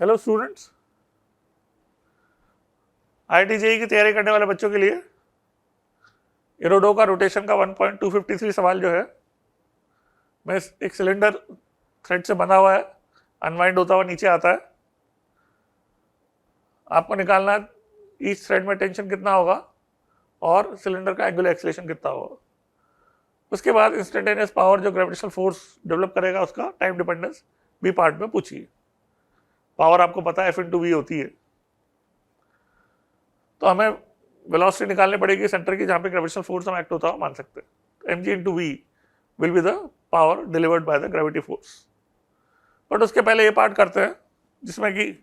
Hello students, IIT JEE की तैयारी करने वाले बच्चों के लिए एरोडो का रोटेशन का 1.253 सवाल जो है, मैं एक सिलेंडर थ्रेड से बंधा हुआ है, अनवाइंड होता हुआ नीचे आता है। आपको निकालना है ईच थ्रेड में टेंशन कितना होगा और सिलेंडर का एंगुलर एक्सेलरेशन कितना होगा। उसके बाद इंस्टेंटेनियस पावर जो ग्रेविटेशनल फोर्स डेवलप करेगा उसका टाइम डिपेंडेंस बी पार्ट में पूछिए। पावर आपको पता है F/V होती है, तो हमें वेलोसिटी निकालनी पड़ेगी सेंटर की, जहां पे ग्रेविटेशनल फोर्स हम एक्ट होता हुआ मान सकते हैं। तो mg/v will be the power delivered by the gravity force. But उसके पहले ये पार्ट करते हैं जिसमें कि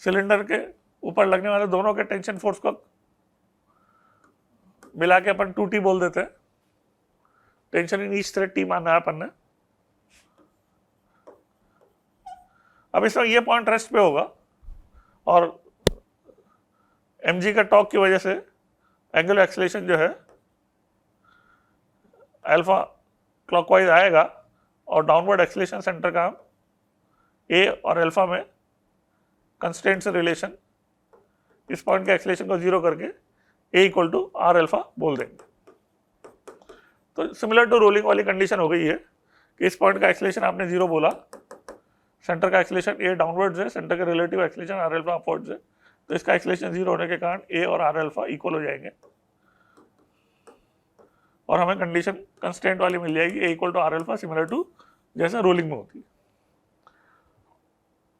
सिलेंडर के ऊपर लगने वाले दोनों के टेंशन फोर्स को मिला के अपन 2T बोल देते हैं। Tension in each thread T माना है अपन ने। अब इसमें ये पॉइंट रेस्ट पे होगा और mg का टॉर्क की वजह से एंगुलर एक्सेलरेशन जो है अल्फा क्लॉकवाइज आएगा और डाउनवर्ड एक्सेलरेशन सेंटर का हम a और अल्फा में कंस्टेंट से रिलेशन इस पॉइंट के एक्सेलरेशन को जीरो करके a = r अल्फा बोल देंगे। तो सिमिलर टू रोलिंग वाली कंडीशन हो गई है कि इस पॉइंट का एक्सेलरेशन आपने जीरो बोला, सेंटर का एक्सेलरेशन a डाउनवर्ड्स है, सेंटर का relative acceleration r alpha upwards है, तो इसका एक्सेलरेशन जीरो होने के कारण a और r अल्फा इक्वल हो जाएंगे और हमें कंडीशन कंस्टेंट वाली मिल जाएगी a = r alpha, similar to जैसा रोलिंग में होती है।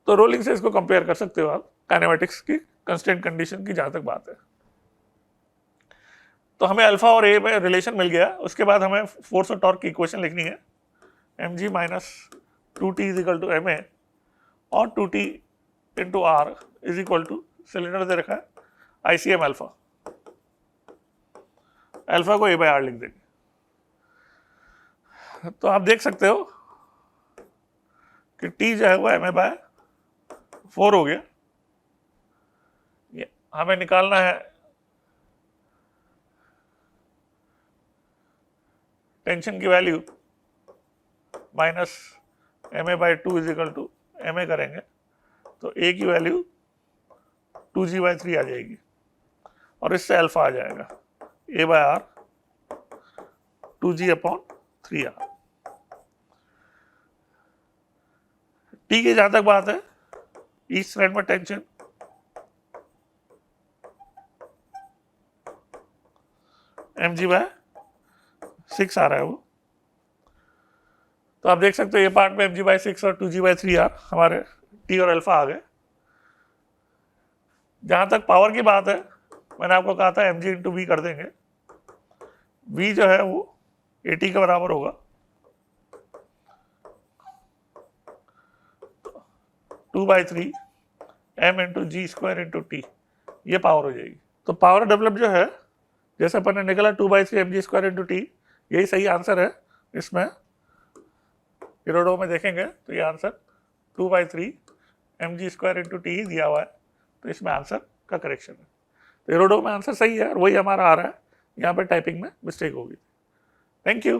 तो रोलिंग से इसको कंपेयर कर सकते हो आप काइनेमेटिक्स की कंस्टेंट कंडीशन की जहां तक बात है। तो हमें अल्फा और ए में रिलेशन मिल गया। उसके बाद हमें फोर्स और टॉर्क की इक्वेशन लिखनी है, mg - 2t = ma और 2t × r = सिलेंडर दे रखा है ICM अल्फा, अल्फा को a/r लिख देंगे। तो आप देख सकते हो कि t जो है वो ma/4 हो गया। हमें निकालना है टेंशन की वैल्यू -ma/2 = ma करेंगे तो a की वैल्यू 2g/3 आ जाएगी और इससे अल्फा आ जाएगा a/r 2g/3r। टी की जहां तक बात है, ईच थ्रेड में टेंशन mg/6 आ रहा है वो। तो आप देख सकते हो ये पार्ट में mg/6 और 2g/3r हमारे टी और अल्फा आ गए। जहां तक पावर की बात है, मैंने आपको कहा था mg/v कर देंगे। v जो है वो at के बराबर होगा, 2/3 m × g² × t, ये पावर हो जाएगी। तो पावर डेवलप जो है, जैसे अपन ने निकला 2/3 mg² × t, यही सही आंसर है। इसमें एरोडो में देखेंगे तो ये आंसर 2/3 mg² × t ही दिया हुआ है, तो इसमें आंसर का करेक्शन है। तो एरोडो में आंसर सही है और वही हमारा आ रहा है, यहाँ पे टाइपिंग में मिस्टेक होगी। Thank you.